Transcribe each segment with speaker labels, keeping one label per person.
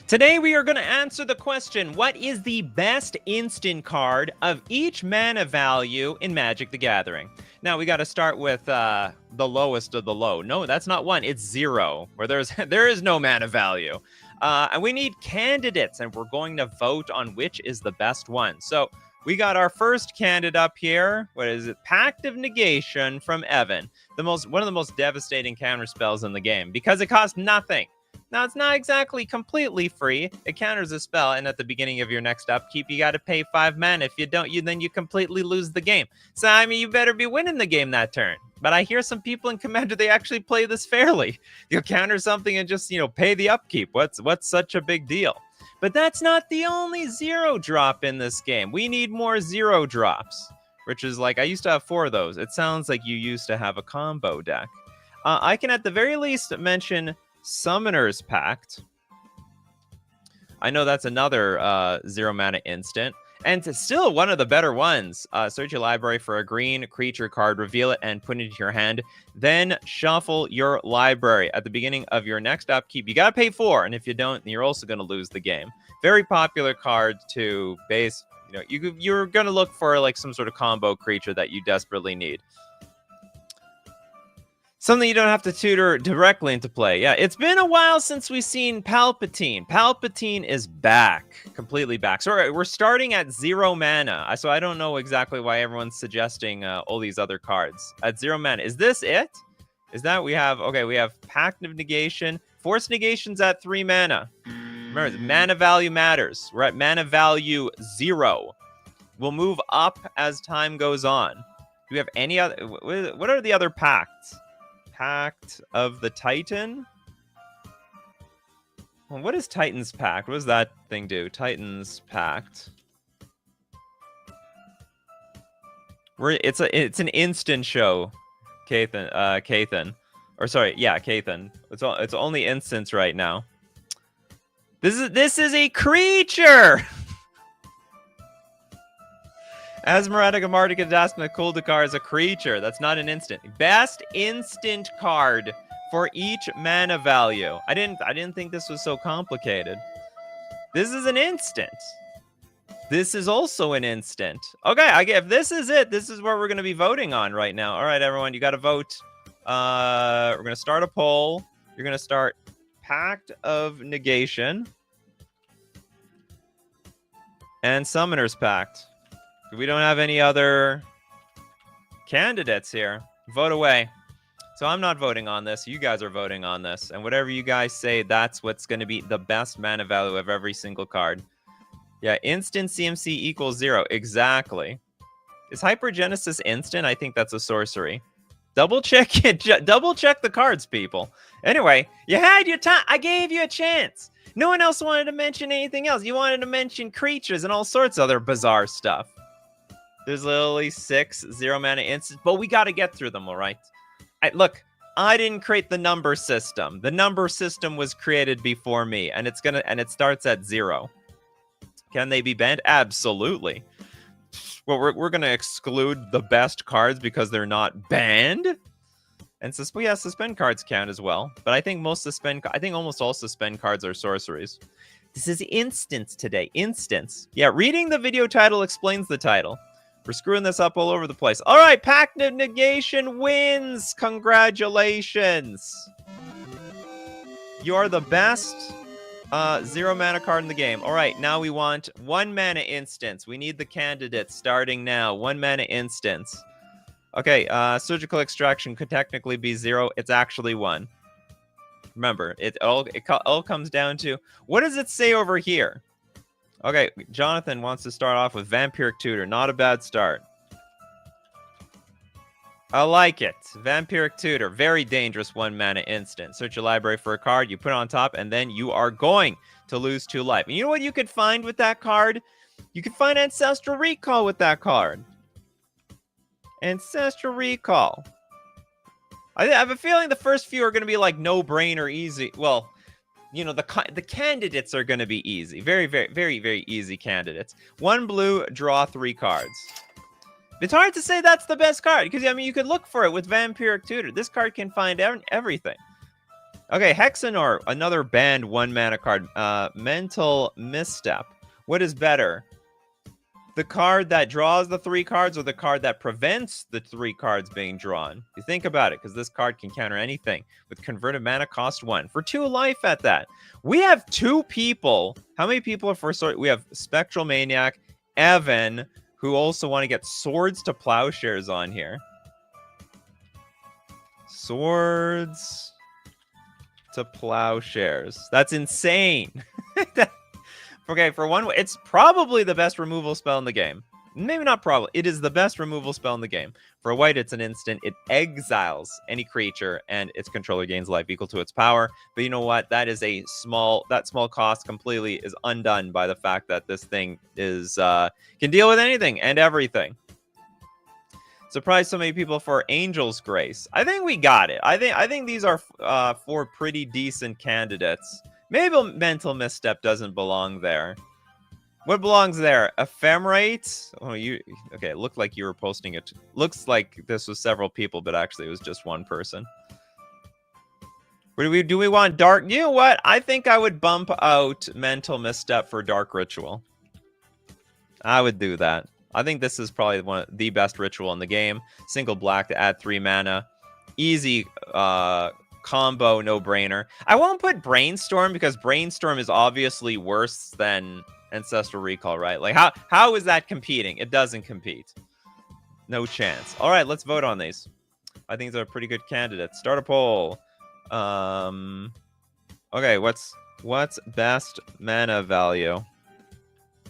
Speaker 1: Today we are going to answer the question, what is the best instant card of each mana value in Magic the Gathering? Now we got to start with the lowest of the low. No, that's not 1, it's 0, where there is no mana value. And we need candidates, and we're going to vote on which is the best one. So we got our first candidate up here. What is it? Pact of Negation from Evan. One of the most devastating counter spells in the game because it costs nothing. Now, it's not exactly completely free. It counters a spell, and at the beginning of your next upkeep, you got to pay 5 mana. If you don't, then you completely lose the game. So, I mean, you better be winning the game that turn. But I hear some people in Commander, they actually play this fairly. You'll counter something and just, pay the upkeep. What's such a big deal? But that's not the only 0 drop in this game. We need more 0 drops, which is like, I used to have 4 of those. It sounds like you used to have a combo deck. I can at the very least mention Summoner's Pact. I know that's another 0 mana instant. And it's still one of the better ones. Search your library for a green creature card, reveal it, and put it into your hand. Then shuffle your library. At the beginning of your next upkeep, you got to pay 4. And if you don't, you're also going to lose the game. Very popular card to base. You're going to look for like some sort of combo creature that you desperately need. Something you don't have to tutor directly into play. Yeah, it's been a while since we've seen Palpatine. Palpatine is back, completely back. So we're starting at 0 mana. So I don't know exactly why everyone's suggesting all these other cards. At 0 mana, is this it? Is that we have, okay, we have Pact of Negation. Force Negation's at 3 mana. Remember, mana value matters. We're at mana value 0. We'll move up as time goes on. Do we have any other, what are the other pacts? Pact of the Titan? Well, what is Titan's Pact? What does that thing do? Titan's Pact. It's an instant show, Kathan. Or sorry, yeah, Kathan. It's only instants right now. This is a creature! Asmaratica Martica Daspina Kuldakar is a creature. That's not an instant. Best instant card for each mana value. I didn't think this was so complicated. This is an instant. This is also an instant. Okay, if this is it, this is what we're going to be voting on right now. All right, everyone, you got to vote. We're going to start a poll. You're going to start Pact of Negation and Summoner's Pact. We don't have any other candidates here. Vote away. So I'm not voting on this. You guys are voting on this. And whatever you guys say, that's what's going to be the best mana value of every single card. Yeah, instant CMC equals 0. Exactly. Is Hypergenesis instant? I think that's a sorcery. Double check it. Double check the cards, people. Anyway, you had your time. I gave you a chance. No one else wanted to mention anything else. You wanted to mention creatures and all sorts of other bizarre stuff. There's literally 6 0 mana instants, but we got to get through them, all right? Look, I didn't create the number system. The number system was created before me, and it starts at 0. Can they be banned? Absolutely. Well, we're gonna exclude the best cards because they're not banned. And suspend cards count as well. But I think almost all suspend cards are sorceries. This is instants today. Instants. Yeah, reading the video title explains the title. We're screwing this up all over the place. All right, Pact of Negation wins. Congratulations. You are the best 0 mana card in the game. All right, now we want 1 mana instance. We need the candidates starting now. 1 mana instance. Okay, Surgical Extraction could technically be 0. It's actually 1. Remember, it all comes down to, what does it say over here? Okay, Jonathan wants to start off with Vampiric Tutor. Not a bad start. I like it. Vampiric Tutor. Very dangerous 1 mana instant. Search your library for a card. You put it on top, and then you are going to lose 2 life. And you know what you could find with that card? You could find Ancestral Recall with that card. Ancestral Recall. I have a feeling the first few are going to be like no-brainer easy. Well, the candidates are going to be easy. Very, very, very, very easy candidates. 1 blue, draw 3 cards. It's hard to say that's the best card because, I mean, you could look for it with Vampiric Tutor. This card can find everything. Okay, Hexenor, another banned 1 mana card. Mental Misstep. What is better? The card that draws the 3 cards or the card that prevents the 3 cards being drawn? You think about it, because this card can counter anything with converted mana cost 1 for 2 life at that. We have 2 people. How many people are for sword? We have Spectral Maniac, Evan, who also want to get Swords to Plowshares on here. Swords to Plowshares. That's insane. Okay, for one, it's probably the best removal spell in the game. Maybe not probably. It is the best removal spell in the game. For a white, it's an instant. It exiles any creature, and its controller gains life equal to its power. But you know what? That is that small cost completely is undone by the fact that this thing is can deal with anything and everything. Surprised so many people for Angel's Grace. I think we got it. I think these are 4 pretty decent candidates. Maybe Mental Misstep doesn't belong there. What belongs there? Ephemerate? Oh, okay, it looked like you were posting it. Looks like this was several people, but actually it was just one person. Do we want Dark? You know what? I think I would bump out Mental Misstep for Dark Ritual. I would do that. I think this is probably the best ritual in the game. Single black to add 3 mana. Easy combo, no-brainer. I won't put Brainstorm because Brainstorm is obviously worse than Ancestral Recall, right? Like, how is that competing? It doesn't compete. No chance. All right, let's vote on these. I think they're pretty good candidates. Start a poll. Okay, what's best mana value?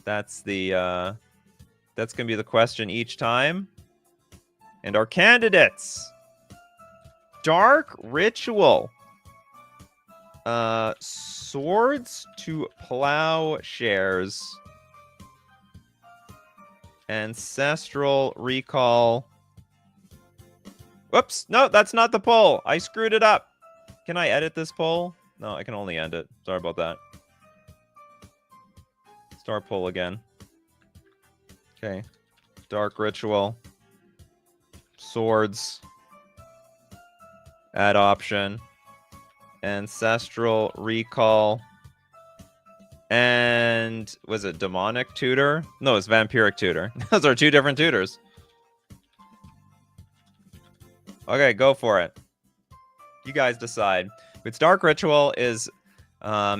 Speaker 1: That's the that's gonna be the question each time. And our candidates. Dark Ritual. Swords to Plowshares. Ancestral Recall. Whoops. No, that's not the poll. I screwed it up. Can I edit this poll? No, I can only end it. Sorry about that. Start poll again. Okay. Dark Ritual. Swords. Add option. Ancestral Recall. And was it Demonic Tutor? No, it's Vampiric Tutor. Those are 2 different tutors. Okay, go for it. You guys decide. Its Dark Ritual is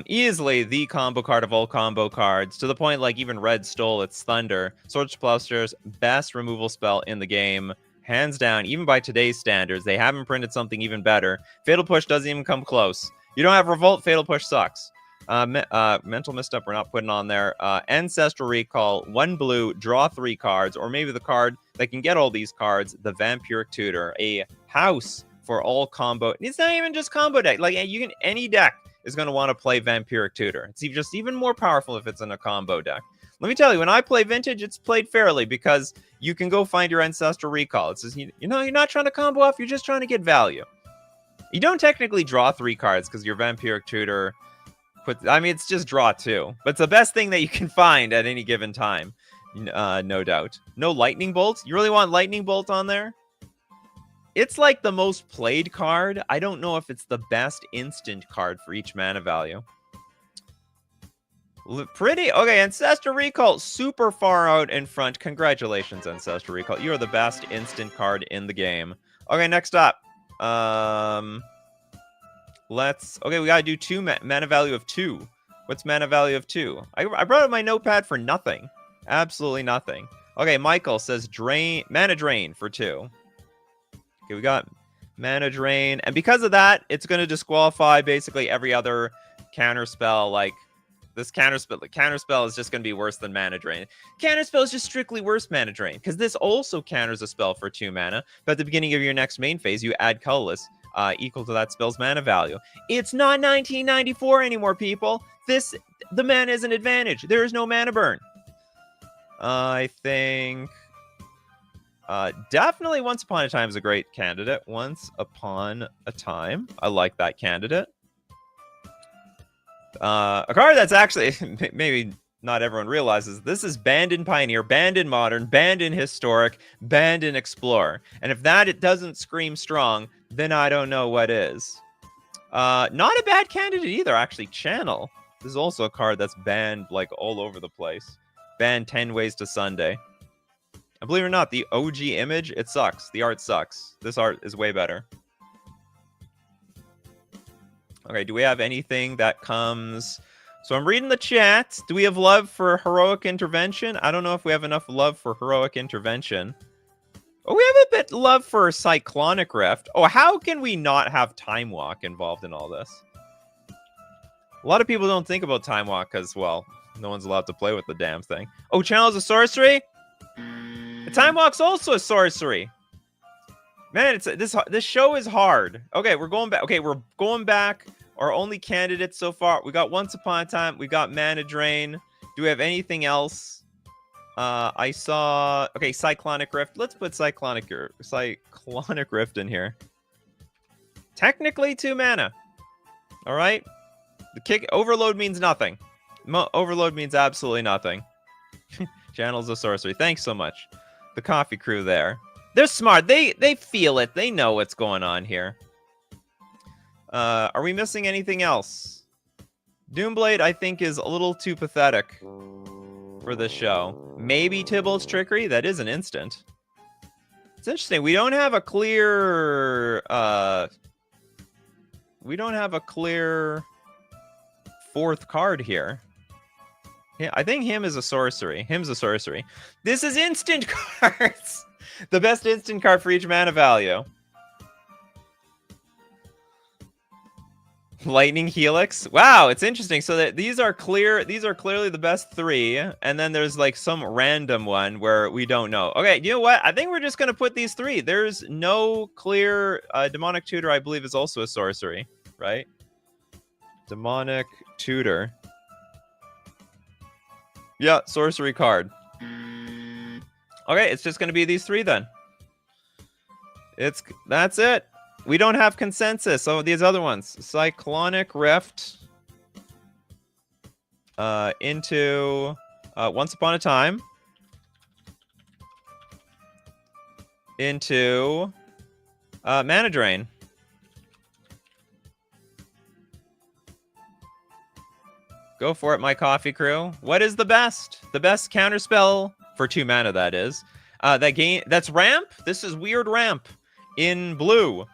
Speaker 1: easily the combo card of all combo cards, to the point like even Red stole its Thunder. Swords to Plowshares, best removal spell in the game. Hands down, even by today's standards. They haven't printed something even better. Fatal Push doesn't even come close. You don't have Revolt, Fatal Push sucks. Mental Misstep we're not putting on there. Ancestral Recall, 1 blue, draw 3 cards, or maybe the card that can get all these cards, the Vampiric Tutor, a house for all combo. It's not even just combo deck. Like, any deck is going to want to play Vampiric Tutor. It's just even more powerful if it's in a combo deck. Let me tell you, when I play Vintage, it's played fairly because you can go find your Ancestral Recall. It's just, you're not trying to combo off, you're just trying to get value. You don't technically draw 3 cards because your Vampiric Tutor it's just draw 2. But it's the best thing that you can find at any given time, no doubt. No Lightning Bolt? You really want Lightning Bolt on there? It's like the most played card. I don't know if it's the best instant card for each mana value. Pretty. Okay, Ancestral Recall, super far out in front. Congratulations, Ancestral Recall. You are the best instant card in the game. Okay, next up. Okay, we gotta do 2 mana value of 2. What's mana value of 2? I brought up my notepad for nothing. Absolutely nothing. Okay, Michael says mana drain for 2. Okay, we got mana drain. And because of that, it's going to disqualify basically every other counter spell. Like, this counter spell is just going to be worse than mana drain. Counter spell is just strictly worse mana drain, because this also counters a spell for 2 mana. But at the beginning of your next main phase, you add colorless equal to that spell's mana value. It's not 1994 anymore, people. The mana is an advantage. There is no mana burn. I think definitely Once Upon a Time is a great candidate. Once Upon a Time. I like that candidate. A card that's actually, maybe not everyone realizes, this is banned in Pioneer, banned in Modern, banned in Historic, banned in Explorer. And if it doesn't scream strong, then I don't know what is. Not a bad candidate either, actually. Channel. This is also a card that's banned like all over the place. Banned 10 Ways to Sunday. And believe it or not, the OG image, it sucks. The art sucks. This art is way better. Okay, do we have anything that comes... So I'm reading the chat. Do we have love for Heroic Intervention? I don't know if we have enough love for Heroic Intervention. Oh, we have a bit love for Cyclonic Rift. Oh, how can we not have Time Walk involved in all this? A lot of people don't think about Time Walk because, well, no one's allowed to play with the damn thing. Oh, Channel's a sorcery? The Time Walk's also a sorcery. Man, this show is hard. Okay, we're going back. Okay, we're going back. Our only candidates so far. We got Once Upon a Time. We got Mana Drain. Do we have anything else? I saw... Okay, Cyclonic Rift. Let's put Cyclonic Rift in here. Technically 2 mana. All right? The kick... Overload means nothing. Overload means absolutely nothing. Channel's a sorcery. Thanks so much. The coffee crew there. They're smart. They feel it. They know what's going on here. Are we missing anything else? Doomblade, I think, is a little too pathetic for this show. Maybe Tybalt's Trickery. That is an instant. It's interesting. We don't have a clear... we don't have a clear 4th card here. Yeah, I think him is a sorcery. Him's a sorcery. This is instant cards. The best instant card for each mana value. Lightning Helix. Wow, it's interesting. So that these are clearly the best 3, and then there's like some random one where we don't know. Okay, you know what? I think we're just gonna put these 3. There's no clear Demonic Tutor, I believe, is also a sorcery, right? Demonic Tutor. Yeah, sorcery card. Okay, it's just gonna be these 3 then. That's it. We don't have consensus. So these other ones. Cyclonic Rift. Into Once Upon a Time. Into Mana Drain. Go for it, my coffee crew. What is the best? The best counterspell for 2 mana, that is. That's Ramp. This is Weird Ramp in blue.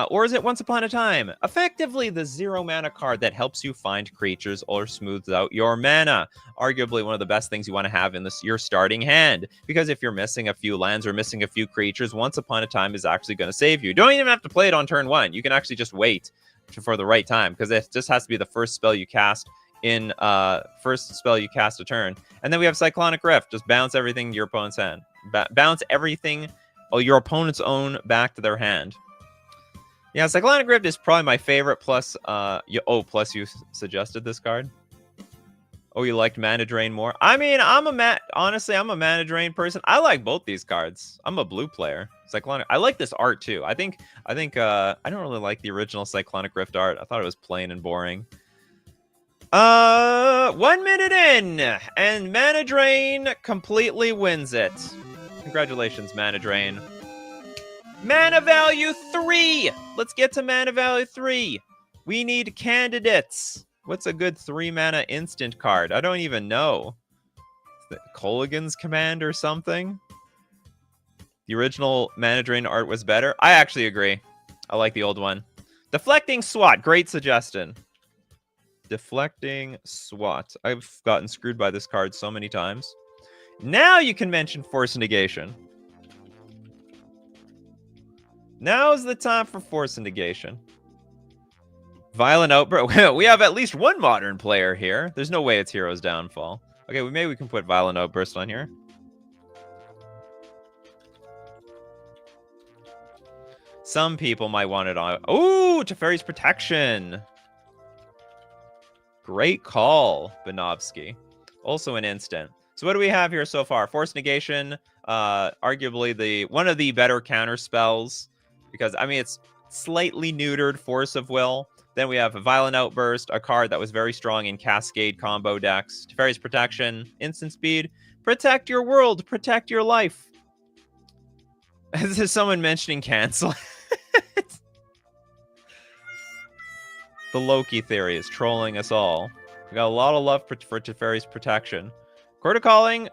Speaker 1: Or is it Once Upon a Time? Effectively, the 0 mana card that helps you find creatures or smooths out your mana. Arguably one of the best things you want to have in your starting hand. Because if you're missing a few lands or missing a few creatures, Once Upon a Time is actually going to save you. You don't even have to play it on turn 1. You can actually just wait for the right time. Because it just has to be the first spell you cast in first spell you cast a turn. And then we have Cyclonic Rift. Just bounce everything to your opponent's hand. Bounce everything, your opponent's own, back to their hand. Yeah, Cyclonic Rift is probably my favorite. Plus, plus you suggested this card. Oh, you liked Mana Drain more? I mean, honestly, I'm a Mana Drain person. I like both these cards. I'm a blue player. Cyclonic. I like this art too. I think I don't really like the original Cyclonic Rift art. I thought it was plain and boring. 1 minute in, and Mana Drain completely wins it. Congratulations, Mana Drain. Mana value 3! Let's get to mana value 3. We need candidates. What's a good 3 mana instant card? I don't even know. Is it Colligan's Command or something? The original Mana Drain art was better. I actually agree. I like the old one. Deflecting Swat. Great suggestion. Deflecting Swat. I've gotten screwed by this card so many times. Now you can mention Force Negation. Now's the time for Force Negation. Violent Outburst. We have at least one modern player here. There's no way it's Hero's Downfall. Okay, maybe we can put Violent Outburst on here. Some people might want it on. Ooh, Teferi's Protection. Great call, Benovsky. Also an instant. So what do we have here so far? Force Negation, arguably one of the better counter spells. Because, I mean, it's slightly neutered Force of Will. Then we have a Violent Outburst, a card that was very strong in Cascade combo decks. Teferi's Protection, instant speed. Protect your world, protect your life. This is someone mentioning cancel. The Loki theory is trolling us all. We got a lot of love for Teferi's protection. Court of Calling,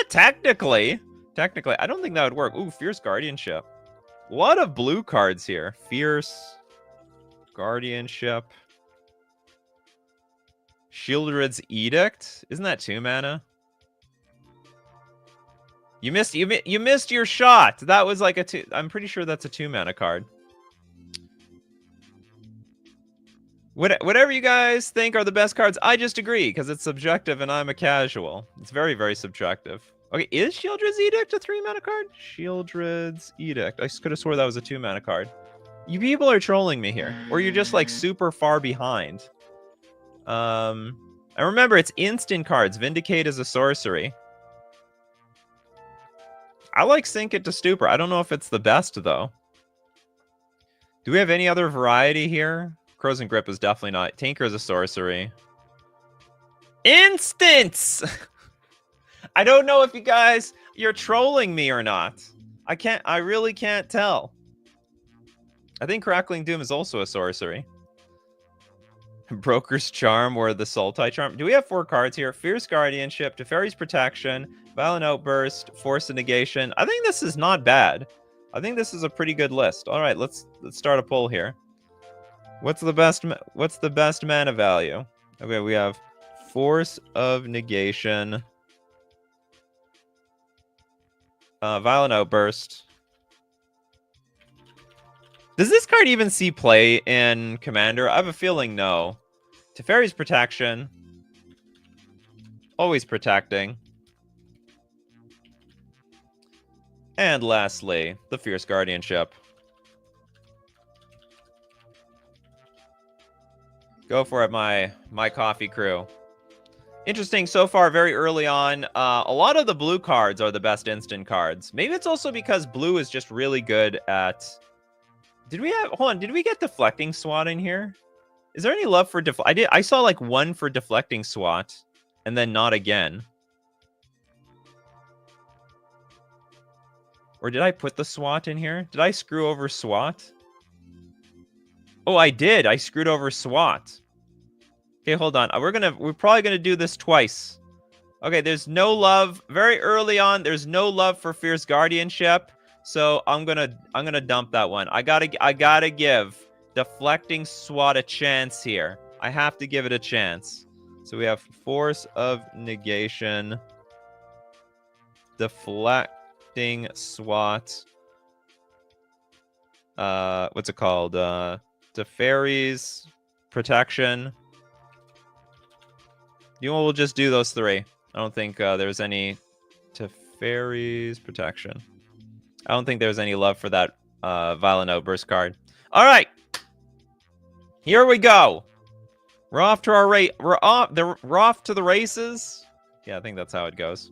Speaker 1: technically, I don't think that would work. Ooh, Fierce Guardianship. A lot of blue cards here. Fierce Guardianship. Shieldred's Edict. Isn't that 2 mana? You missed your shot. That was like a 2. I'm pretty sure that's a 2 mana card. Whatever you guys think are the best cards, I just agree because it's subjective and I'm a casual. It's very, very subjective. Okay, is Shieldred's Edict a 3 mana card? Shieldred's Edict. I could have swore that was a 2 mana card. You people are trolling me here, or you're just like super far behind. I remember it's instant cards. Vindicate is a sorcery. I like Sink It to Stupor. I don't know if it's the best though. Do we have any other variety here? Crows and Grip is definitely not. Tinker is a sorcery. Instants! I don't know if you guys, you're trolling me or not. I really can't tell. I think Crackling Doom is also a sorcery. Broker's Charm or the Sultai Charm. Do we have 4 cards here? Fierce Guardianship, Teferi's Protection, Violent Outburst, Force of Negation. I think this is not bad. I think this is a pretty good list. All right, let's start a poll here. What's the best mana value? Okay, we have Force of Negation, Violent Outburst. Does this card even see play in Commander? I have a feeling no. Teferi's Protection. Always protecting. And lastly, the Fierce Guardianship. Go for it, my coffee crew. Interesting so far, very early on. A lot of the blue cards are the best instant cards. Maybe it's also because blue is just really good at... Did we get Deflecting SWAT in here? Is there any love for I saw like 1 for Deflecting SWAT, and then not again. Or did I put the SWAT in here? Did I screw over SWAT? Oh, I did. I screwed over SWAT. Okay, hold on. We're probably gonna do this twice. Okay, there's no love very early on. There's no love for Fierce Guardianship, so I'm gonna dump that one. I gotta give Deflecting SWAT a chance here. I have to give it a chance. So we have Force of Negation, Deflecting SWAT. What's it called? Teferi's Protection. You know, we'll just do those 3. I don't think there's any Teferi's Protection. I don't think there's any love for that Violent Outburst card. All right, here we go. We're off to our We're off to the races. Yeah, I think that's how it goes.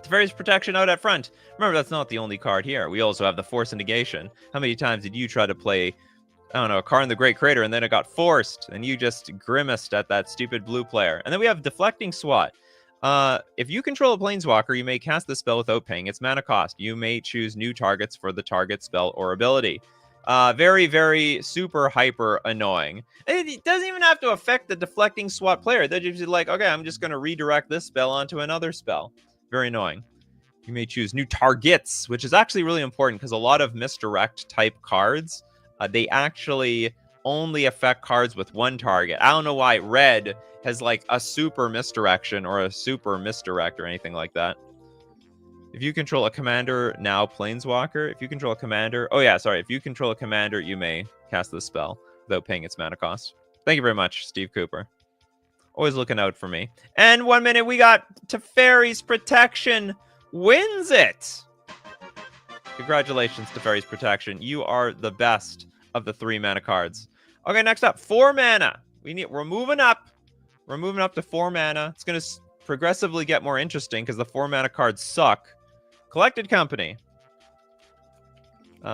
Speaker 1: Teferi's Protection out at front. Remember, that's not the only card here. We also have the Force of Negation. How many times did you try to play, I don't know, a card in the Great Crater, and then it got forced, and you just grimaced at that stupid blue player? And then we have Deflecting SWAT. If you control a Planeswalker, you may cast the spell without paying its mana cost. You may choose new targets for the target spell or ability. Very, very super hyper annoying. It doesn't even have to affect the Deflecting SWAT player. They're just like, okay, I'm just going to redirect this spell onto another spell. Very annoying. You may choose new targets, which is actually really important because a lot of misdirect type cards, they actually only affect cards with 1 target. I don't know why red has like a super misdirection or a super misdirect or anything like that. If you control a commander, now Planeswalker. If you control a commander... Oh, yeah, sorry. If you control a commander, you may cast this spell without paying its mana cost. Thank you very much, Steve Cooper. Always looking out for me. And 1 minute, we got Teferi's Protection wins it. Congratulations, Teferi's Protection. You are the best of the 3 mana cards. Okay, next up, 4 mana. We're moving up. We're moving up to 4 mana. It's going to progressively get more interesting because the 4 mana cards suck. Collected Company.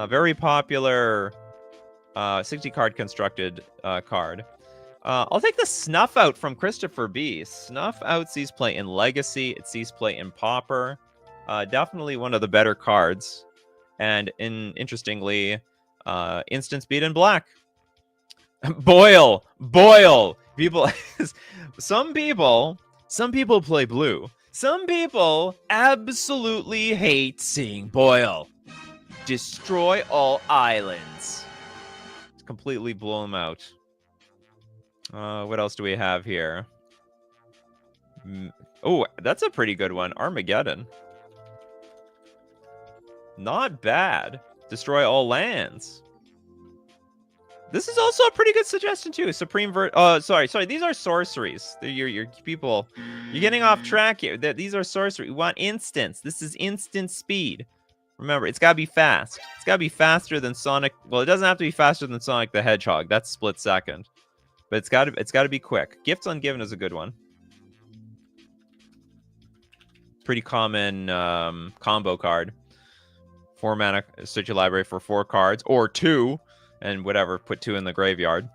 Speaker 1: Very popular 60 card constructed card. I'll take the Snuff Out from Christopher B. Snuff Out sees play in Legacy. It sees play in Pauper. Definitely one of the better cards. And interestingly, instant speed in black. Boil. People, some people play blue. Some people absolutely hate seeing Boil. Destroy all islands. Completely blow them out. What else do we have here? Oh, that's a pretty good one. Armageddon. Not bad. Destroy all lands. This is also a pretty good suggestion too. Supreme sorry. These are sorceries. Your people. You're getting off track here. These are sorcery. We want instants. This is instant speed. Remember, it's gotta be fast. It's gotta be faster than Sonic. Well, it doesn't have to be faster than Sonic the Hedgehog. That's split second. But it's gotta be quick. Gifts Ungiven is a good one. Pretty common combo card. 4 mana, search your library for 4 cards or 2. And whatever, put 2 in the graveyard.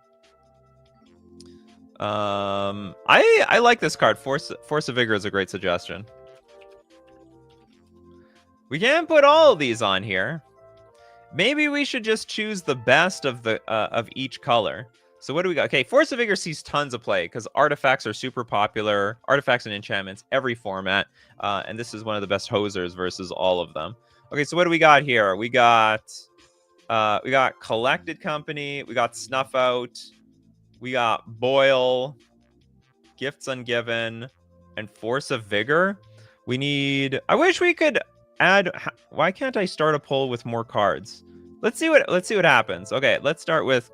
Speaker 1: I like this card. Force of Vigor is a great suggestion. We can't put all of these on here. Maybe we should just choose the best of the of each color. So what do we got? Okay, Force of Vigor sees tons of play because artifacts are super popular. Artifacts and enchantments, every format. And this is one of the best hosers versus all of them. Okay, so what do we got here? We got Collected Company, we got Snuff Out, we got Boil, Gifts Ungiven, and Force of Vigor. We need. I wish we could add. Why can't I start a poll with more cards? Let's see what happens. Okay, let's start with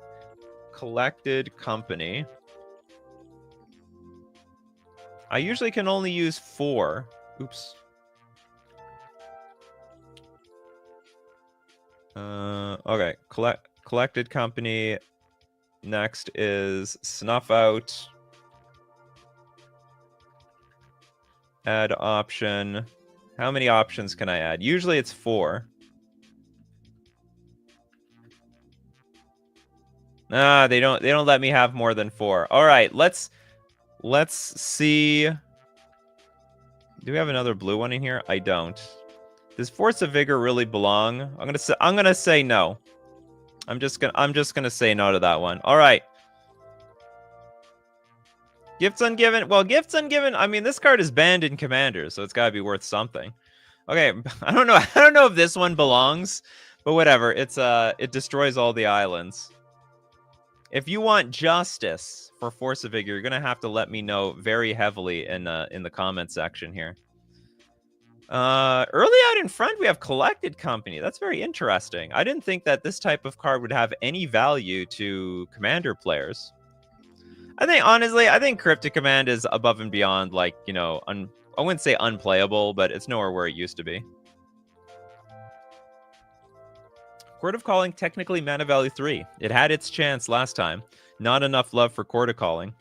Speaker 1: Collected Company. I usually can only use 4. Oops. Okay, Collected Company. Next is Snuff Out. Add option. How many options can I add? Usually it's 4. They don't let me have more than 4. All right, let's see. Do we have another blue one in here? I don't. Does Force of Vigor really belong? I'm gonna say no. I'm just gonna say no to that one. All right. Gifts Ungiven. Well, Gifts Ungiven. I mean, this card is banned in Commander, so it's gotta be worth something. Okay, I don't know if this one belongs, but whatever. It destroys all the islands. If you want justice for Force of Vigor, you're gonna have to let me know very heavily in the comment section here. Early out in front, we have Collected Company. That's very interesting. I didn't think that this type of card would have any value to Commander players. Honestly, I think Cryptic Command is above and beyond, like, you know, I wouldn't say unplayable, but it's nowhere where it used to be. Court of Calling, technically mana value 3. It had its chance last time. Not enough love for Court of Calling.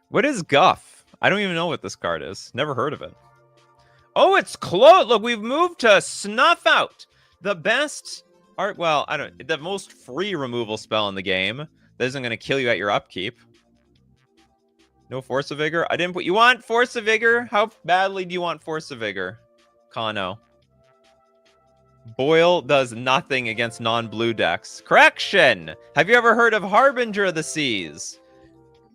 Speaker 1: What is Guff? I don't even know what this card is. Never heard of it. Oh, it's close. Look, we've moved to Snuff Out. The best art. Well, the most free removal spell in the game that isn't going to kill you at your upkeep. No Force of Vigor. I didn't put. You want Force of Vigor? How badly do you want Force of Vigor, Kano? Boil does nothing against non-blue decks. Correction. Have you ever heard of Harbinger of the Seas?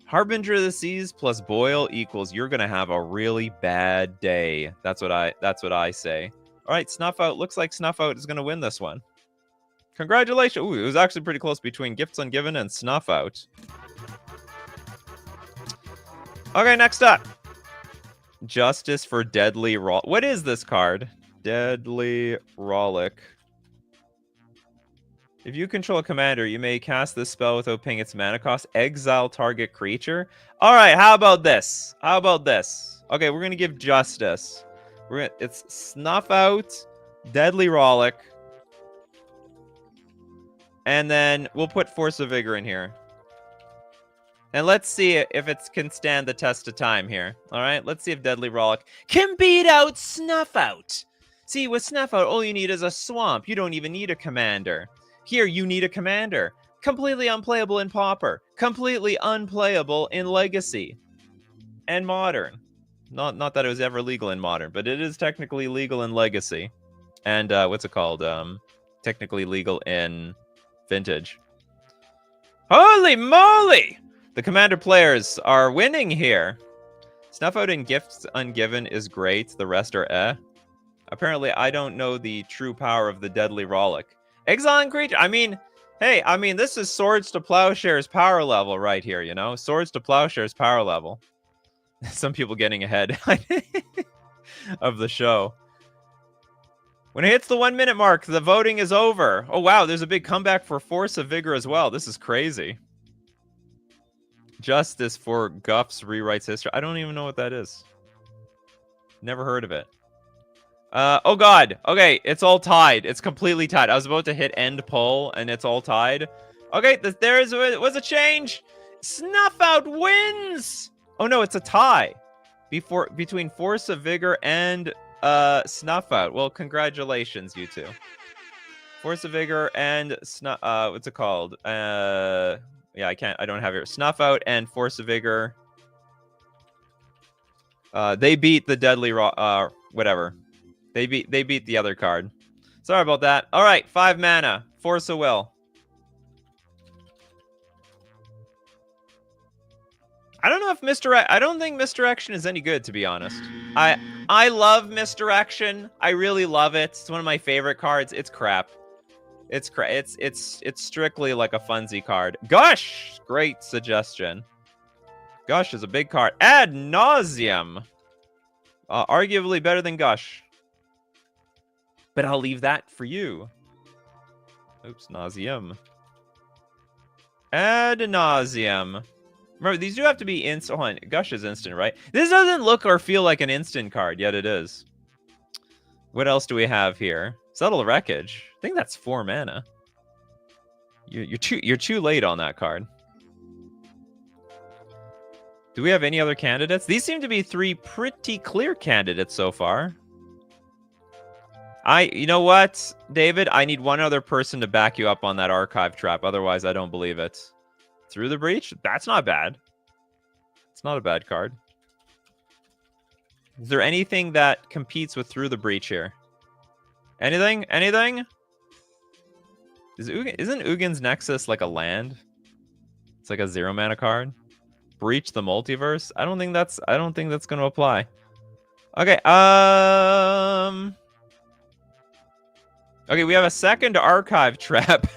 Speaker 1: Harbinger of the Seas plus Boil equals you're gonna have a really bad day. That's what I say. All right, Snuff Out. Looks like Snuff Out is gonna win this one. Congratulations. Ooh, it was actually pretty close between Gifts Ungiven and Snuff Out. Okay, next up. Justice for Deadly Rollick. What is this card? Deadly Rollick. If you control a commander, you may cast this spell without paying its mana cost. Exile target creature. All right, how about this? Okay, we're gonna give justice. It's Snuff Out, Deadly Rollick, and then we'll put Force of Vigor in here. And let's see if it can stand the test of time here. All right, let's see if Deadly Rollick can beat out Snuff Out. See, with Snuff Out, all you need is a swamp. You don't even need a commander. Here, you need a commander. Completely unplayable in Pauper. Completely unplayable in Legacy. And Modern. Not that it was ever legal in Modern, but it is technically legal in Legacy. And, what's it called? Technically legal in Vintage. Holy moly! The commander players are winning here. Snuff out and gifts ungiven is great. The rest are eh. Apparently, I don't know the true power of the deadly rollick. Exiling creature. I mean, hey, this is Swords to Plowshares power level right here, you know? Swords to Plowshares power level. Some people getting ahead of the show. When it hits the 1 minute mark, the voting is over. Oh, wow. There's a big comeback for Force of Vigor as well. This is crazy. Justice for Guffs rewrites history. I don't even know what that is. Never heard of it. Oh, God. Okay, it's all tied. It's completely tied. I was about to hit end poll, and it's all tied. Okay, there was a change. Snuff Out wins. Oh, no, it's a tie between Force of Vigor and Snuff Out. Well, congratulations, you two. Force of Vigor and what's it called? Yeah, I don't have it. Snuff Out and Force of Vigor. They beat the Deadly whatever. They beat the other card. Sorry about that. All right, 5 mana. Force of Will. I don't know if I don't think Misdirection is any good, to be honest. I love Misdirection. I really love it. It's one of my favorite cards. It's crap. It's strictly like a funsy card. Gush! Great suggestion. Gush is a big card. Ad nauseum. Arguably better than Gush. But I'll leave that for you. Oops, nauseum. Ad nauseum. Remember, these do have to be instant. Hold on, Gush is instant, right? This doesn't look or feel like an instant card, yet it is. What else do we have here? Subtle Wreckage. I think that's 4 mana. You're too late on that card. Do we have any other candidates? These seem to be 3 pretty clear candidates so far. You know what, David? I need one other person to back you up on that archive trap. Otherwise, I don't believe it. Through the Breach? That's not bad. It's not a bad card. Is there anything that competes with Through the Breach here? Anything? Anything? Isn't Ugin's Nexus like a land? It's like a 0 mana card. Breach the Multiverse? I don't think that's going to apply. Okay, okay, we have a second archive trap.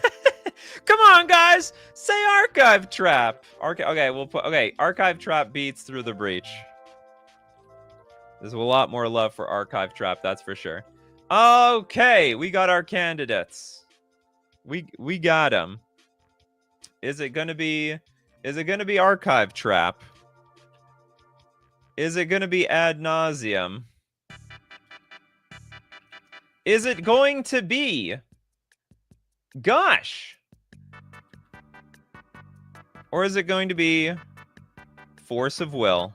Speaker 1: Come on, guys! Say archive trap. Okay, we'll put. Okay, archive trap beats Through the Breach. There's a lot more love for archive trap, that's for sure. Okay, we got our candidates. We got them. Is it gonna be archive trap? Is it gonna be ad nauseum? Is it going to be Gosh? Or is it going to be Force of Will?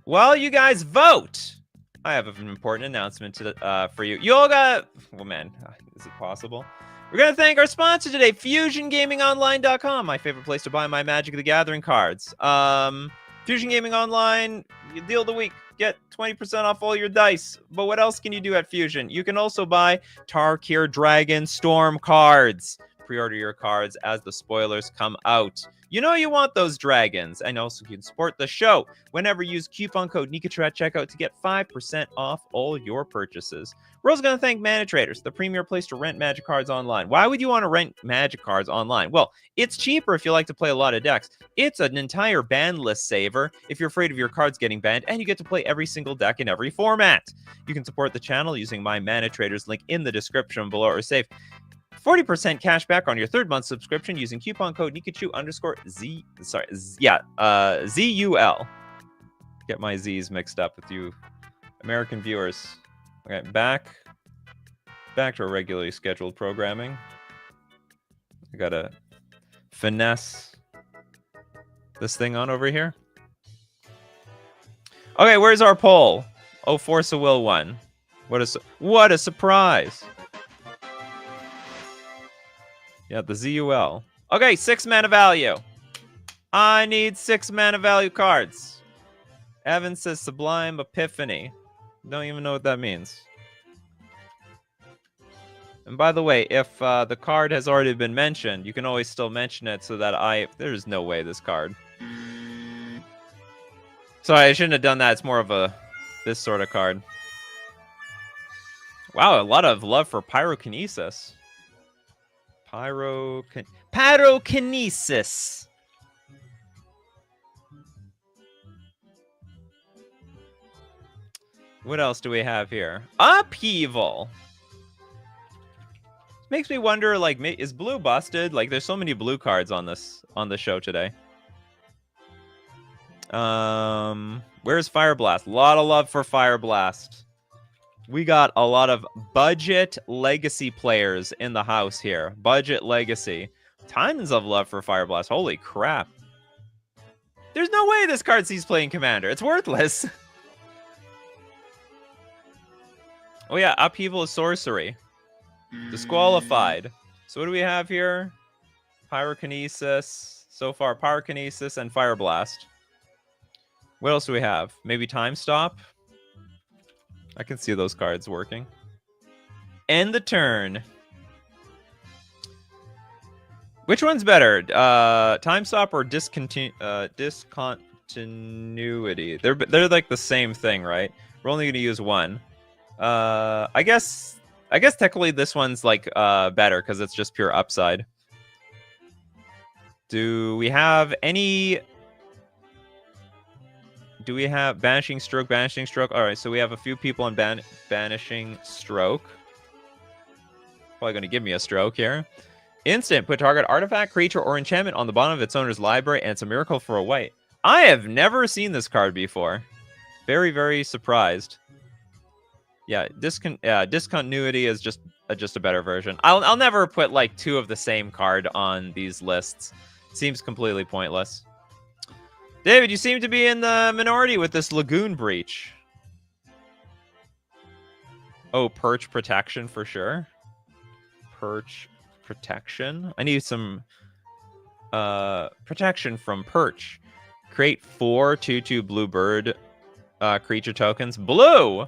Speaker 1: While you guys vote, I have an important announcement for you. You all got... Oh, man. Is it possible? We're going to thank our sponsor today, FusionGamingOnline.com, my favorite place to buy my Magic the Gathering cards. Fusion Gaming Online, deal of the week. Get 20% off all your dice. But what else can you do at Fusion? You can also buy Tarkir Dragon Storm cards. Pre-order your cards as the spoilers come out. You know you want those dragons. And also you can support the show whenever you use coupon code Nikachu at checkout to get 5% off all your purchases. We're also going to thank Mana Traders, the premier place to rent Magic cards online. Why would you want to rent Magic cards online? Well, it's cheaper if you like to play a lot of decks. It's an entire ban list saver if you're afraid of your cards getting banned, and you get to play every single deck in every format. You can support the channel using my Mana Traders link in the description below or save 40% cash back on your 3rd month subscription using coupon code ZUL. Get my Z's mixed up with you American viewers. Okay, back to our regularly scheduled programming. I gotta finesse this thing on over here. Okay, where's our poll? Oh, Force of Will won. What a surprise. Yeah, the ZUL. Okay, 6 mana value. I need 6 mana value cards. Evan says Sublime Epiphany. Don't even know what that means. And by the way, if the card has already been mentioned, you can always still mention it so that there's no way this card. Sorry, I shouldn't have done that. It's more of this sort of card. Wow, a lot of love for pyrokinesis. Pyrokinesis. What else do we have here? Upheaval. Makes me wonder, like, is blue busted? Like, there's so many blue cards on the show today. Where's Fire Blast? A lot of love for Fire Blast. We got a lot of budget legacy players in the house here. Budget legacy. Tons of love for Fire Blast. Holy crap. There's no way this card sees playing Commander. It's worthless. Oh yeah, Upheaval is sorcery. Disqualified. So what do we have here? Pyrokinesis. So far, Pyrokinesis and Fire Blast. What else do we have? Maybe Time Stop? I can see those cards working. End the turn. Which one's better? Time Stop or discontinuity? They're like the same thing, right? We're only going to use one. I guess technically this one's like better because it's just pure upside. Do we have any? Do we have Banishing Stroke, Banishing Stroke? All right, so we have a few people on Banishing Stroke. Probably going to give me a stroke here. Instant, put target artifact, creature, or enchantment on the bottom of its owner's library, and it's a miracle for a white. I have never seen this card before. Very, very surprised. Yeah, discontinuity is just a better version. I'll never put like two of the same card on these lists. Seems completely pointless. David, you seem to be in the minority with this Lagoon Breach. Oh, Perch Protection for sure. Perch Protection. I need some protection from Perch. Create 4 2/2 blue bird creature tokens. Blue!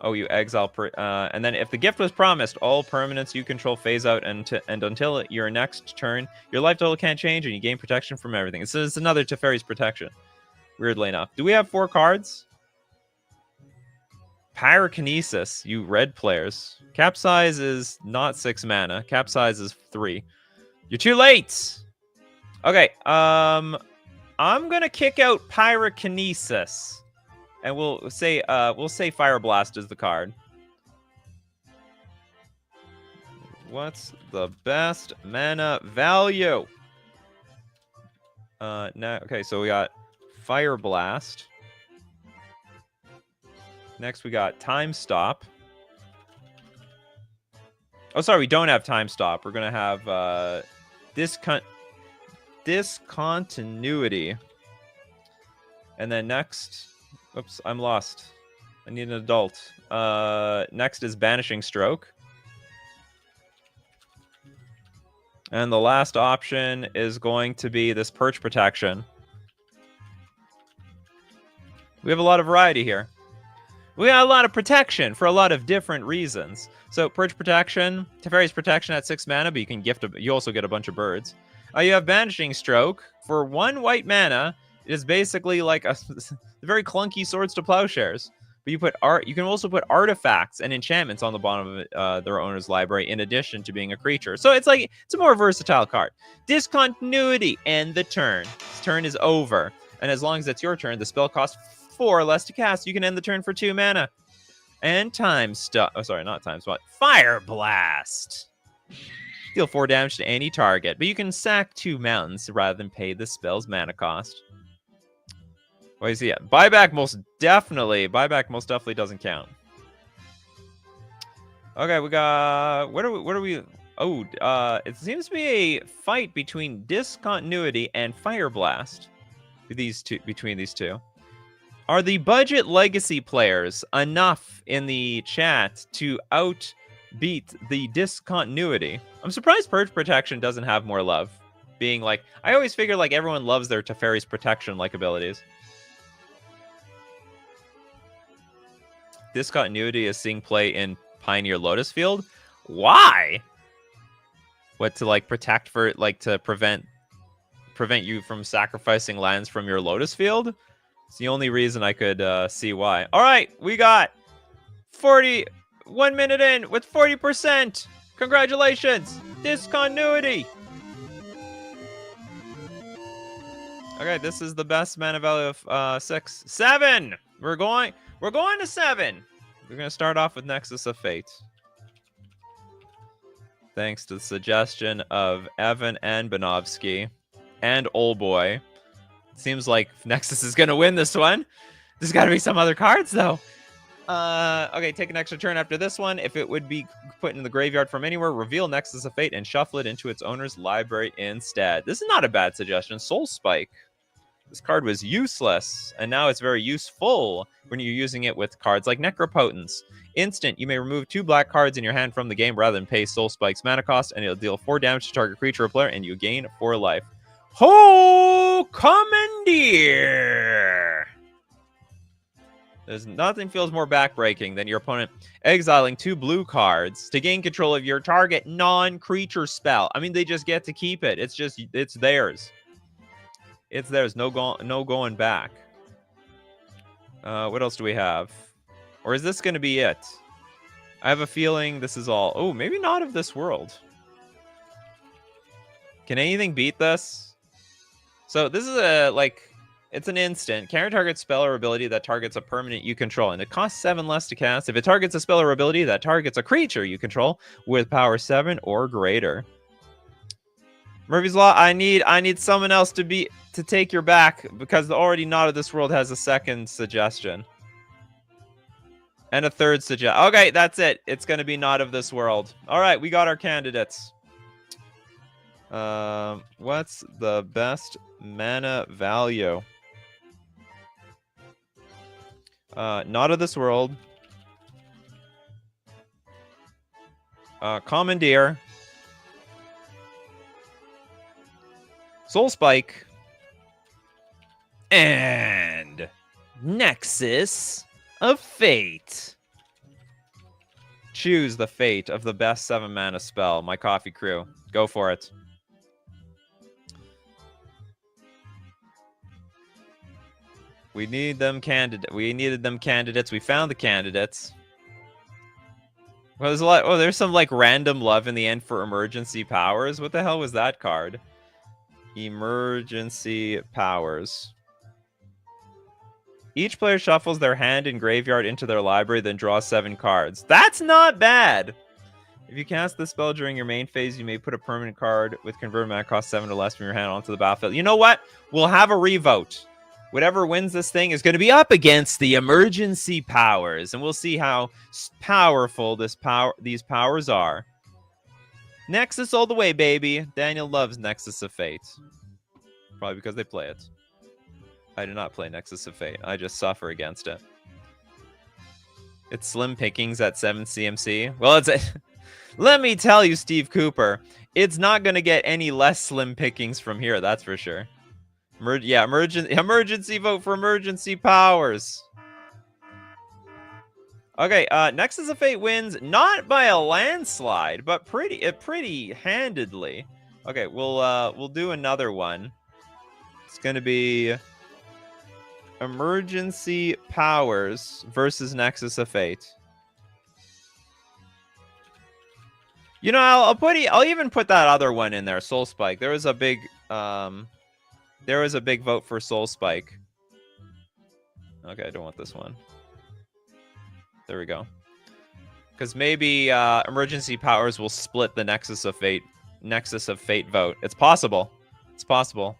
Speaker 1: Oh, you exile... and then if the gift was promised, all permanents you control phase out and until your next turn, your life total can't change and you gain protection from everything. So it's another Teferi's Protection. Weirdly enough. Do we have 4 cards? Pyrokinesis, you red players. Capsize is not 6 mana. Capsize is 3. You're too late! Okay, I'm gonna kick out Pyrokinesis. And we'll say Fire Blast is the card. What's the best mana value? Okay, so we got Fire Blast. Next we got Time Stop. Oh, sorry, we don't have Time Stop. We're gonna have Discontinuity. And then next... Oops, I'm lost. I need an adult. Next is Banishing Stroke. And the last option is going to be this Perch Protection. We have a lot of variety here. We got a lot of protection for a lot of different reasons. So Perch Protection, Teferi's Protection at 6 mana, but you can you also get a bunch of birds. You have Banishing Stroke for 1 white mana. It is basically like a very clunky Swords to Plowshares. But you can also put artifacts and enchantments on the bottom of their owner's library in addition to being a creature. So it's a more versatile card. Discontinuity, end the turn. This turn is over. And as long as it's your turn, the spell costs 4 less to cast. You can end the turn for 2 mana. And Time Stop. Oh, sorry, not Time Stop. Fire Blast. Deal 4 damage to any target. But you can sack 2 mountains rather than pay the spell's mana cost. What do you see? Yeah. Buyback most definitely doesn't count. Okay, we got... What are we... Oh, it seems to be a fight between Discontinuity and Fire Blast. Between these two. Are the budget legacy players enough in the chat to outbeat the Discontinuity? I'm surprised Purge Protection doesn't have more love. Being like... I always figure like everyone loves their Teferi's Protection-like abilities. Discontinuity is seeing play in Pioneer Lotus Field. Why? What, to like protect for, like to prevent you from sacrificing lands from your Lotus Field? It's the only reason I could see why. All right, we got 1 minute in with 40%. Congratulations. Discontinuity. Okay, this is the best mana value of 6. 7. We're going to 7. We're going to start off with Nexus of Fate. Thanks to the suggestion of Evan and Banovsky and Old Boy. Seems like Nexus is going to win this one. There's got to be some other cards, though. Okay, take an extra turn after this one. If it would be put in the graveyard from anywhere, reveal Nexus of Fate and shuffle it into its owner's library instead. This is not a bad suggestion. Soul Spike. This card was useless, and now it's very useful when you're using it with cards like Necropotence. Instant, you may remove 2 black cards in your hand from the game rather than pay Soul Spike's mana cost, and it'll deal 4 damage to target creature or player, and you gain 4 life. Ho! Commandeer! There's nothing feels more backbreaking than your opponent exiling 2 blue cards to gain control of your target non-creature spell. I mean, they just get to keep it. It's theirs. It's theirs. No going back. What else do we have? Or is this going to be it? I have a feeling this is all... Oh, maybe not of this world. Can anything beat this? So this is it's an instant. Counter target spell or ability that targets a permanent you control. And it costs 7 less to cast. If it targets a spell or ability that targets a creature you control with power 7 or greater. Murphy's Law, I need someone else to take your back, because the already Not of This World has a second suggestion. And a third suggestion. Okay, that's it. It's going to be Not of This World. All right, we got our candidates. What's the best mana value? Not of This World. Commandeer. Soul Spike. And Nexus of Fate. Choose the fate of the best 7 mana spell, my coffee crew. Go for it. We need them We needed them candidates. We found the candidates. Well, there's a lot. Oh, there's some like random love in the end for emergency powers. What the hell was that card? Emergency powers. Each player shuffles their hand and graveyard into their library, then draws 7 cards. That's not bad! If you cast this spell during your main phase, you may put a permanent card with converted mana cost 7 or less from your hand onto the battlefield. You know what? We'll have a revote. Whatever wins this thing is going to be up against the emergency powers, and we'll see how powerful these powers are. Nexus all the way, baby. Daniel loves Nexus of Fate. Probably because they play it. I do not play Nexus of Fate. I just suffer against it. It's slim pickings at 7 CMC. Well, let me tell you, Steve Cooper, it's not going to get any less slim pickings from here, that's for sure. Emergency vote for emergency powers. Okay, Nexus of Fate wins not by a landslide, but pretty handedly. Okay, we'll do another one. It's going to be Emergency Powers versus Nexus of Fate. You know, I'll even put that other one in there, Soul Spike. There was a big vote for Soul Spike. Okay, I don't want this one. There we go. Because maybe Emergency Powers will split the Nexus of Fate vote. It's possible. It's possible.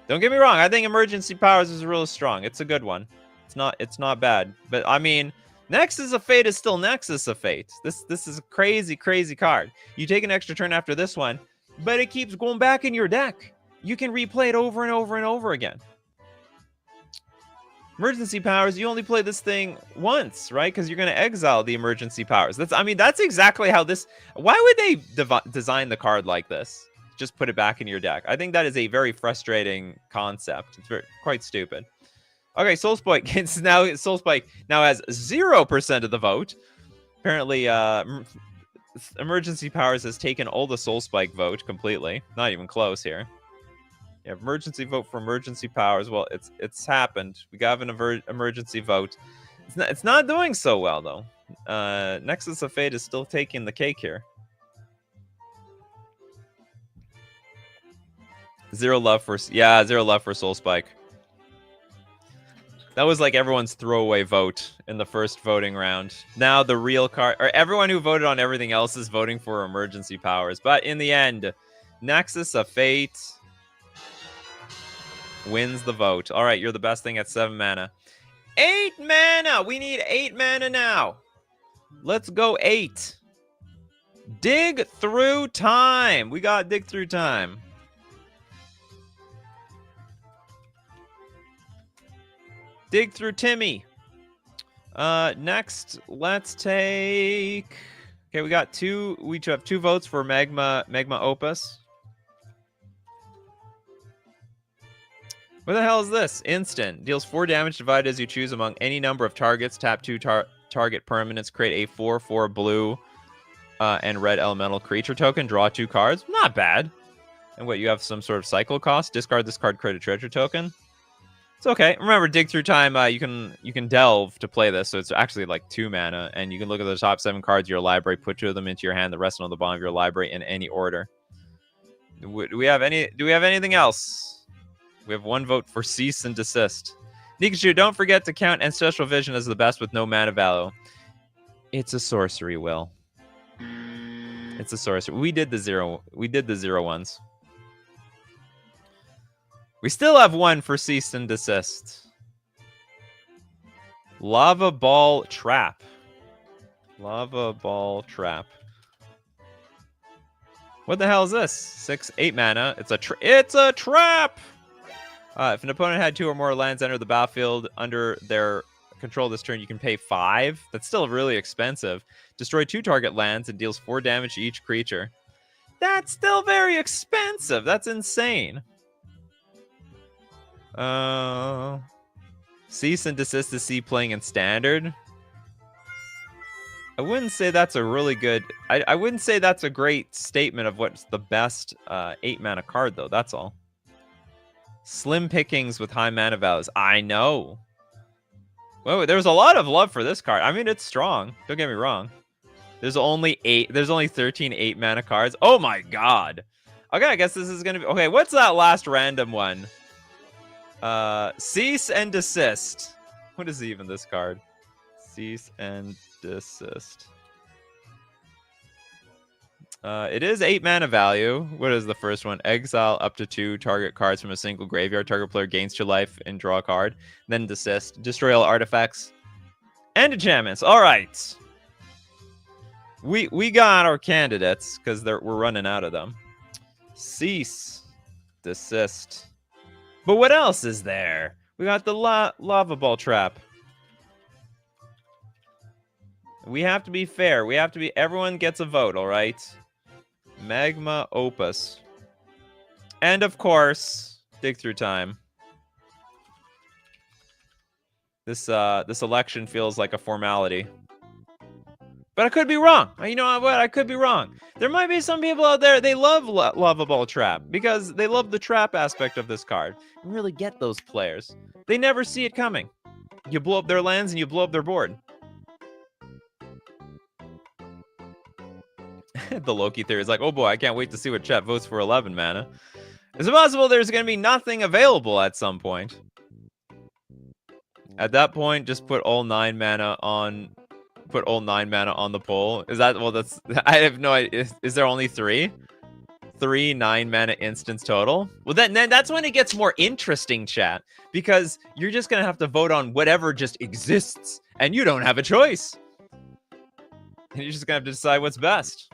Speaker 1: Don't get me wrong. I think Emergency Powers is really strong. It's a good one. It's not bad. But I mean, Nexus of Fate is still Nexus of Fate. This is a crazy card. You take an extra turn after this one, but it keeps going back in your deck. You can replay it over and over and over again. Emergency Powers, you only play this thing once, right? Because you're going to exile the Emergency Powers. That's exactly how this... Why would they design the card like this? Just put it back in your deck. I think that is a very frustrating concept. It's quite stupid. Okay, Soul Spike now has 0% of the vote. Apparently, Emergency Powers has taken all the Soul Spike vote completely. Not even close here. Yeah, emergency vote for Emergency Powers. Well, it's happened. We got an emergency vote. It's not doing so well though. Nexus of Fate is still taking the cake here. Zero love for Soul Spike. That was like everyone's throwaway vote in the first voting round. Now the real card, or everyone who voted on everything else is voting for Emergency Powers. But in the end, Nexus of Fate wins the vote. All right, you're the best thing at 7 mana. 8 mana! We need 8 mana now. Let's go 8. Dig Through Time. We got Dig Through Time. Dig Through Timmy. Next, let's take... Okay, we got 2... We each have 2 votes for Magma Opus. What the hell is this? Instant. Deals 4 damage divided as you choose among any number of targets. Tap 2 target permanents. Create a 4/4 blue and red elemental creature token. Draw 2 cards. Not bad. And what, you have some sort of cycle cost? Discard this card, create a treasure token. It's okay. Remember, Dig Through Time, you can delve to play this, so it's actually like 2 mana, and you can look at the top 7 cards of your library, put 2 of them into your hand, the rest on the bottom of your library in any order. Do we have anything else? We have 1 vote for Cease and Desist. Nikachu, don't forget to count Ancestral Vision as the best with no mana value. It's a sorcery, Will. It's a sorcery. We did the 0 ones. We still have 1 for Cease and Desist. Lava Ball Trap. Lava Ball Trap. What the hell is this? 8 mana. It's a trap! If an opponent had 2 or more lands enter the battlefield under their control this turn, you can pay 5. That's still really expensive. Destroy 2 target lands and deals 4 damage to each creature. That's still very expensive. That's insane. Cease and Desist to see playing in Standard. I wouldn't say that's a really good... I wouldn't say that's a great statement of what's the best 8 mana card, though. That's all. Slim pickings with high mana values. I know. Well, there's a lot of love for this card. I mean, it's strong. Don't get me wrong. There's only 13 8 mana cards. Oh my god. Okay, I guess this is gonna be... Okay, what's that last random one? Cease and Desist. What is even this card? Cease and Desist. It is 8 mana value. What is the first one? Exile up to 2 target cards from a single graveyard. Target player gains 2 life and draw a card. Then Desist. Destroy all artifacts and enchantments. All right. We got our candidates because we're running out of them. Cease. Desist. But what else is there? We got the lava ball trap. We have to be fair. We have to be... Everyone gets a vote, all right? Magma Opus. And, of course, Dig Through Time. This election feels like a formality. But I could be wrong. You know what? I could be wrong. There might be some people out there, they love Lava Ball Trap because they love the trap aspect of this card. And really get those players. They never see it coming. You blow up their lands and you blow up their board. The Loki theory is like, oh boy, I can't wait to see what chat votes for 11 mana. Is it possible there's going to be nothing available at some point? At that point, just put all 9 mana on... Put all 9 mana on the poll. Is that... Well, that's... I have no idea. Is there only 3? 3 9 mana instants total? Well, then that's when it gets more interesting, chat. Because you're just going to have to vote on whatever just exists. And you don't have a choice. And you're just going to have to decide what's best.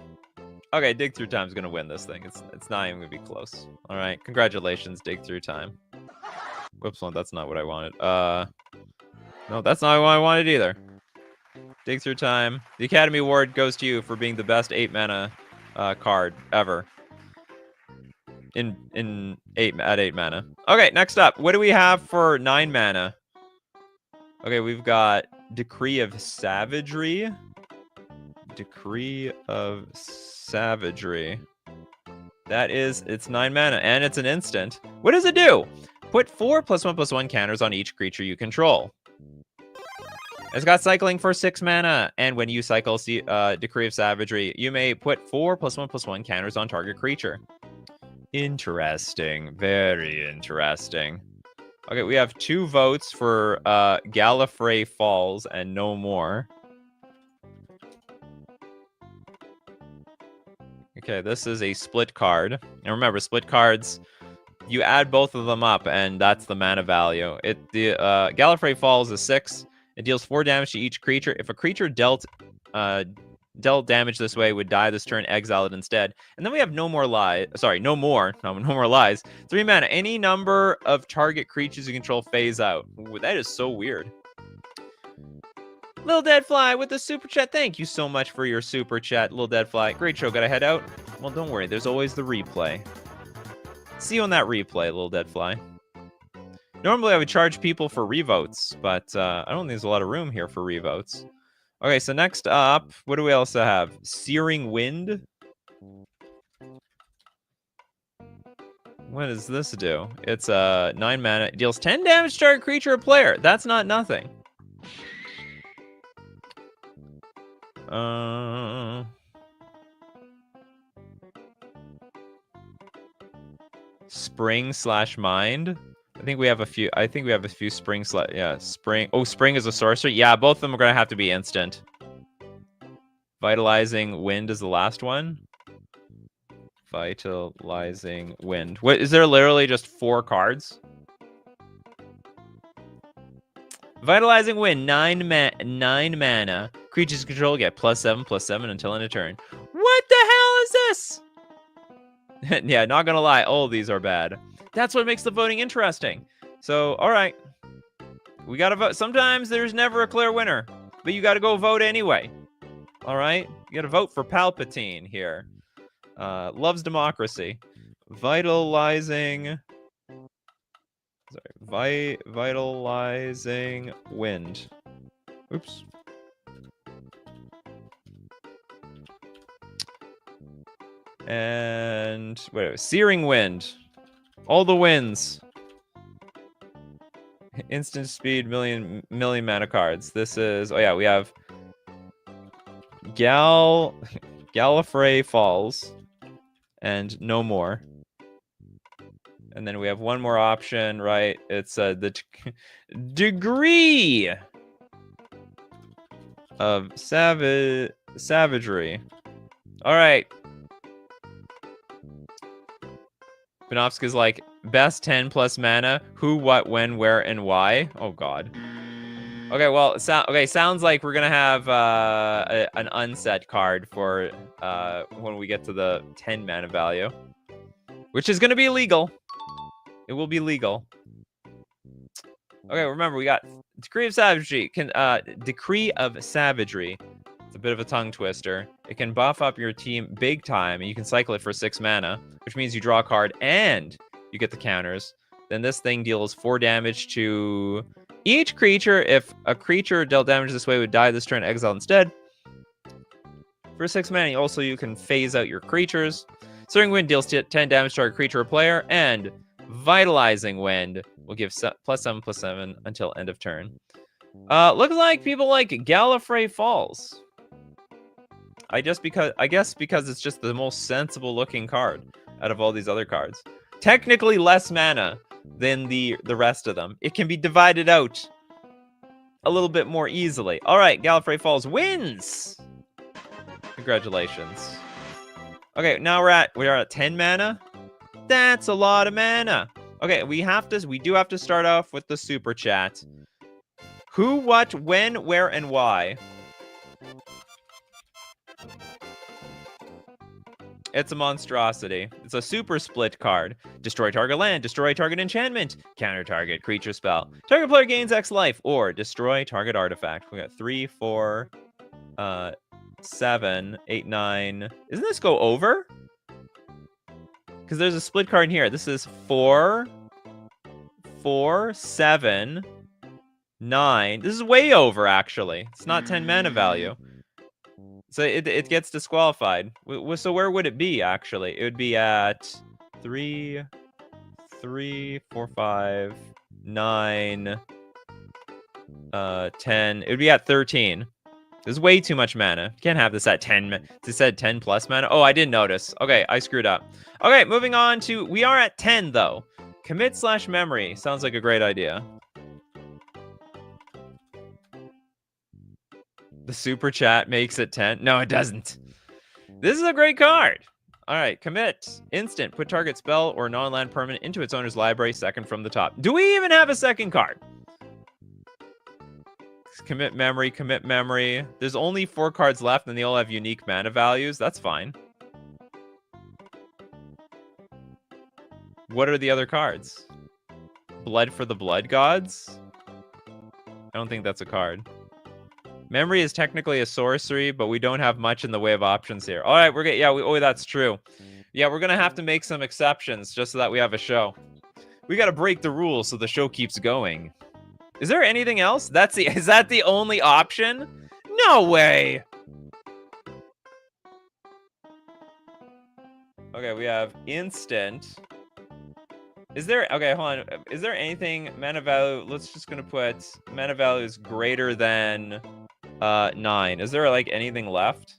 Speaker 1: Okay, Dig Through Time is going to win this thing. It's not even going to be close. All right, congratulations, Dig Through Time. Whoops, well, that's not what I wanted. No, that's not what I wanted either. Dig Through Time. The Academy Award goes to you for being the best 8 mana card ever. At 8 mana. Okay, next up. What do we have for 9 mana? Okay, we've got Decree of Savagery. Decree of Savagery. That is, it's 9 mana, and it's an instant. What does it do? Put 4 +1/+1 counters on each creature you control. It's got cycling for 6 mana, and when you cycle Decree of Savagery, you may put 4 +1/+1 counters on target creature. Interesting. Very interesting. Okay, we have 2 votes for Gallifrey Falls and no more. Okay, this is a split card. And remember, split cards, you add both of them up, and that's the mana value. The Gallifrey Falls is 6. It deals 4 damage to each creature. If a creature dealt damage this way, would die this turn, exile it instead. And then we have no more lies. Sorry, no more lies. 3 mana. Any number of target creatures you control phase out. Ooh, that is so weird. Lil Deadfly with the super chat. Thank you so much for your super chat, Lil Deadfly. Great show. Gotta head out? Well, don't worry. There's always the replay. See you on that replay, Lil Deadfly. Normally, I would charge people for revotes, but I don't think there's a lot of room here for revotes. Okay, so next up, what do we also have? Searing Wind. What does this do? It's 9 mana. It deals 10 damage to target creature or player. That's not nothing. Spring/Mind. I think we have a few spring. Yeah, spring. Oh, spring is a sorcery. Yeah, both of them are gonna have to be instant. Vitalizing Wind is the last one. Vitalizing Wind. What is there? Literally just 4 cards. Vitalizing Wind, 9 mana. Creatures control get +7/+7 until end of turn. What the hell is this? Yeah, not gonna lie, all of these are bad. That's what makes the voting interesting. So, all right. We gotta vote. Sometimes there's never a clear winner, but you gotta go vote anyway. All right? You gotta vote for Palpatine here. Loves democracy. Vitalizing Wind. Oops. And wait, Searing Wind. All the wins. Instant speed, million mana cards. This is, oh yeah, we have Gallifrey Falls and no more. And then we have one more option, right? It's the Degree of Savagery. All right. Benovska's like, best 10 plus mana. Who, what, when, where, and why? Oh, God. Okay, well, sounds like we're going to have an unset card for when we get to the 10 mana value. Which is going to be legal. It will be legal. Okay, remember, we got Decree of Savagery. Decree of Savagery. It's a bit of a tongue twister. It can buff up your team big time, and you can cycle it for 6 mana, which means you draw a card and you get the counters. Then this thing deals 4 damage to each creature. If a creature dealt damage this way would die this turn, exile instead. For 6 mana, also you can phase out your creatures. Searing Wind deals 10 damage to our creature or player, and Vitalizing Wind will give +7/+7 until end of turn. Looks like people like Gallifrey Falls. I guess because it's just the most sensible looking card out of all these other cards. Technically less mana than the rest of them. It can be divided out a little bit more easily. All right, Gallifrey Falls wins. Congratulations. Okay, now we are at 10 mana. That's a lot of mana. Okay, we do have to start off with the super chat. Who, what, when, where, and why? It's a monstrosity. It's a super split card. Destroy target land, destroy target enchantment, counter target creature spell. Target player gains X life, or destroy target artifact. We got 3, 4, 7, 8, 9. Isn't this go over? Because there's a split card in here. This is 4, 7, 9. This is way over, actually. It's not 10 mana value. So it gets disqualified. So where would it be, actually? It would be at 3, 4, 5, 9, 10. It would be at 13. There's way too much mana. You can't have this at 10. It said 10 plus mana. Oh, I didn't notice. Okay, I screwed up. Okay, moving on to... We are at 10, though. Commit/memory. Sounds like a great idea. The super chat makes it 10. No, it doesn't. This is a great card. All right, commit. Instant. Put target spell or non-land permanent into its owner's library, second from the top. Do we even have a second card? Commit memory, commit memory. There's only 4 cards left, and they all have unique mana values. That's fine. What are the other cards? Blood for the Blood Gods? I don't think that's a card. Memory is technically a sorcery, but we don't have much in the way of options here. All right, we're gonna... Yeah, oh, that's true. Yeah, we're gonna have to make some exceptions just so that we have a show. We gotta break the rules so the show keeps going. Is there anything else? Is that the only option? No way! Okay, we have instant. Is there... Okay, hold on. Is there anything... Mana value... Let's just gonna put... Mana value is greater than... 9. Is there, like, anything left?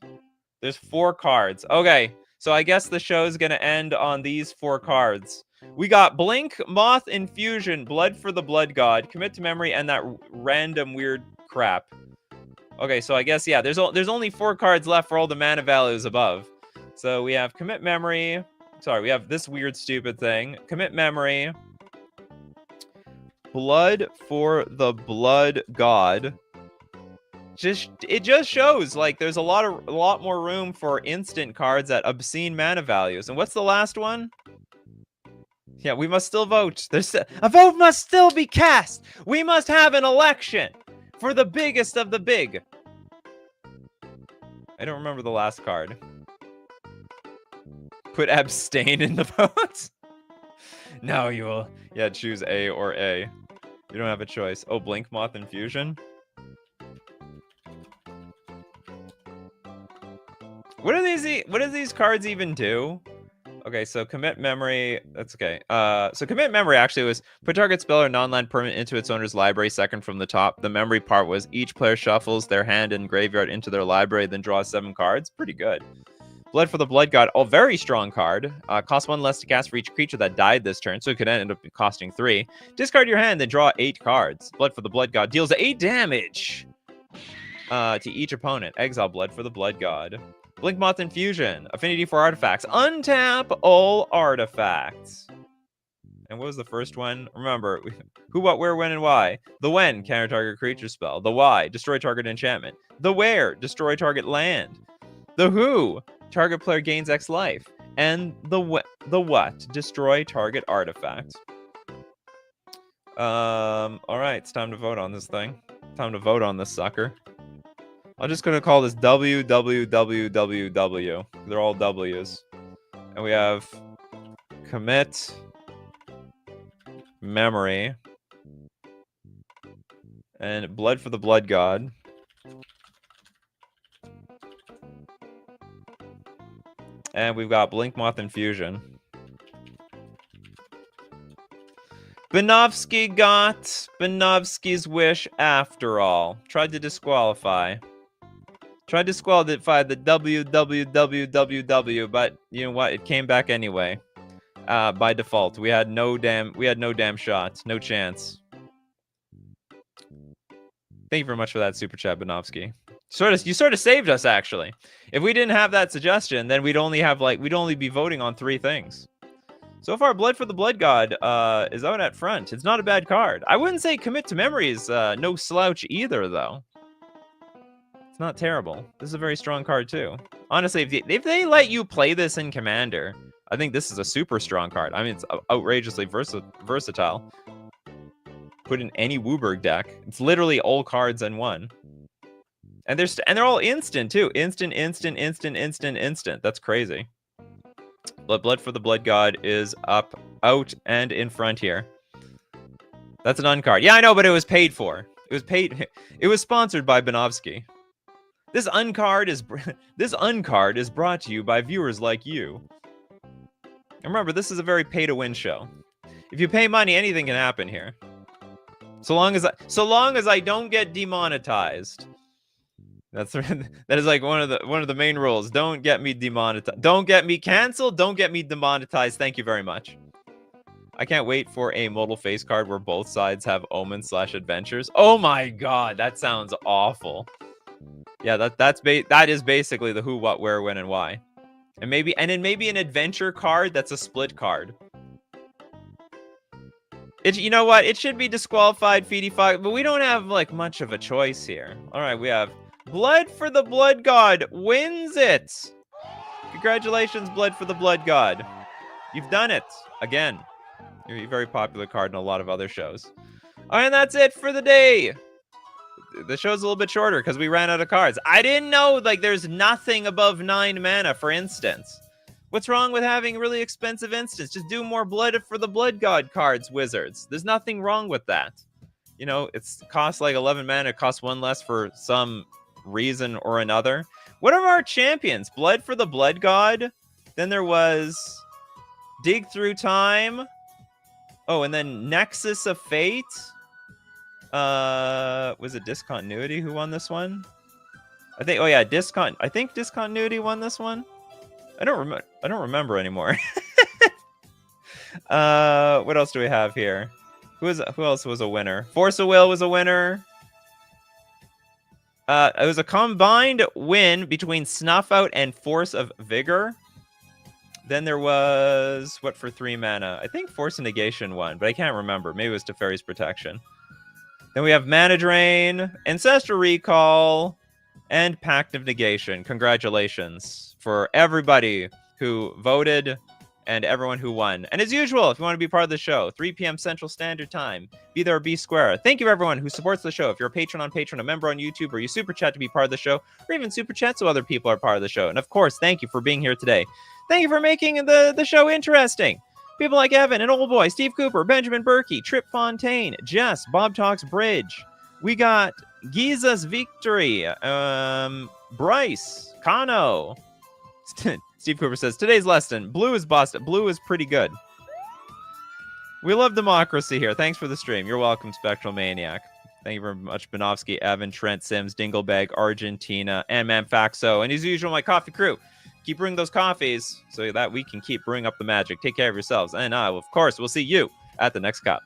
Speaker 1: There's 4 cards. Okay, so I guess the show's gonna end on these 4 cards. We got Blink, Moth, Infusion, Blood for the Blood God, Commit to Memory, and that random weird crap. Okay, so I guess, yeah, there's only 4 cards left for all the mana values above. So we have Commit Memory. Sorry, we have this weird, stupid thing. Commit Memory. Blood for the Blood God. It just shows, like, there's a lot more room for instant cards at obscene mana values. And what's the last one? Yeah, we must still vote. A vote must still be cast. We must have an election for the biggest of the big. I don't remember the last card. Put abstain in the vote. No, you will. Yeah, choose A or A. You don't have a choice. Oh, Blink, Moth, Infusion. What do these cards even do? Okay, so commit memory. That's okay. So commit memory actually was put target spell or non-land permanent into its owner's library, second from the top. The memory part was each player shuffles their hand and graveyard into their library, then draws 7 cards. Pretty good. Blood for the Blood God. Oh, very strong card. Cost 1 less to cast for each creature that died this turn, so it could end up costing 3. Discard your hand, then draw 8 cards. Blood for the Blood God deals 8 damage to each opponent. Exile Blood for the Blood God. Blink, Moth, Infusion. Affinity for artifacts. Untap all artifacts. And what was the first one? Remember, who, what, where, when, and why. The when, counter target creature spell. The why, destroy target enchantment. The where, destroy target land. The who, target player gains X life. And the what, destroy target artifact. All right, it's time to vote on this thing. Time to vote on this sucker. I'm just gonna call this W, W, W, W, W. They're all W's. And we have commit memory and Blood for the Blood God. And we've got Blink, Moth, Infusion. Benovsky got Benovsky's wish after all. Tried to disqualify. Tried to disqualify the WWWWW, but you know what? It came back anyway. By default. We had no damn shot. No chance. Thank you very much for that super chat, Benovsky. You sort of saved us, actually. If we didn't have that suggestion, then we'd only be voting on 3 things. So far, Blood for the Blood God is out at front. It's not a bad card. I wouldn't say Commit to Memory is no slouch either, though. It's not terrible. This is a very strong card, too. Honestly, if they let you play this in Commander, I think this is a super strong card. I mean, it's outrageously versatile. Put in any Wooburg deck. It's literally all cards in one. And they're all instant, too. Instant. That's crazy. Blood for the Blood God is out and in front here. That's an uncard. Yeah, I know, but it was paid for. It was sponsored by Benovsky. This uncard is brought to you by viewers like you. And remember, this is a very pay-to-win show. If you pay money, anything can happen here. So long as I don't get demonetized. That is like one of the main rules. Don't get me demonetized. Don't get me canceled. Don't get me demonetized. Thank you very much. I can't wait for a modal face card where both sides have omens/adventures. Oh my god, that sounds awful. Yeah, that is basically the who, what, where, when, and why. And then maybe an adventure card that's a split card. You know what? It should be disqualified, Feedy5, but we don't have like much of a choice here. All right, we have Blood for the Blood God wins it. Congratulations, Blood for the Blood God. You've done it again. You're a very popular card in a lot of other shows. All right, and that's it for the day. The show's a little bit shorter because we ran out of cards. I didn't know, like, there's nothing above 9 mana, for instance. What's wrong with having really expensive instants? Just do more Blood for the Blood God cards, Wizards. There's nothing wrong with that. You know, it costs like 11 mana. It costs 1 less for some reason or another. What are our champions? Blood for the Blood God. Then there was Dig Through Time. Oh, and then Nexus of Fate. Was it Discontinuity who won this one? I think. Oh yeah, I think Discontinuity won this one. I don't remember anymore. What else do we have here? Who else was a winner? Force of Will was a winner. It was a combined win between Snuff Out and Force of Vigor. Then there was what for 3 mana? I think Force of Negation won, but I can't remember. Maybe it was Teferi's Protection. Then we have Mana Drain, Ancestral Recall, and Pact of Negation. Congratulations for everybody who voted and everyone who won. And as usual, if you want to be part of the show, 3 p.m. Central Standard Time, be there or be square. Thank you everyone who supports the show. If you're a patron on Patreon, a member on YouTube, or you super chat to be part of the show, or even super chat so other people are part of the show. And of course, thank you for being here today. Thank you for making the show interesting. People like Evan and Old Boy, Steve Cooper, Benjamin Berkey, Trip Fontaine, Jess, Bob Talks Bridge. We got Giza's Victory, Bryce, Kano. Steve Cooper says, today's lesson, blue is busted. Blue is pretty good. We love democracy here. Thanks for the stream. You're welcome, Spectral Maniac. Thank you very much, Benovsky, Evan, Trent, Sims, Dinglebag, Argentina, and Manfaxo. And as usual, my coffee crew. Keep brewing those coffees so that we can keep brewing up the magic. Take care of yourselves. And of course, we'll see you at the next cup.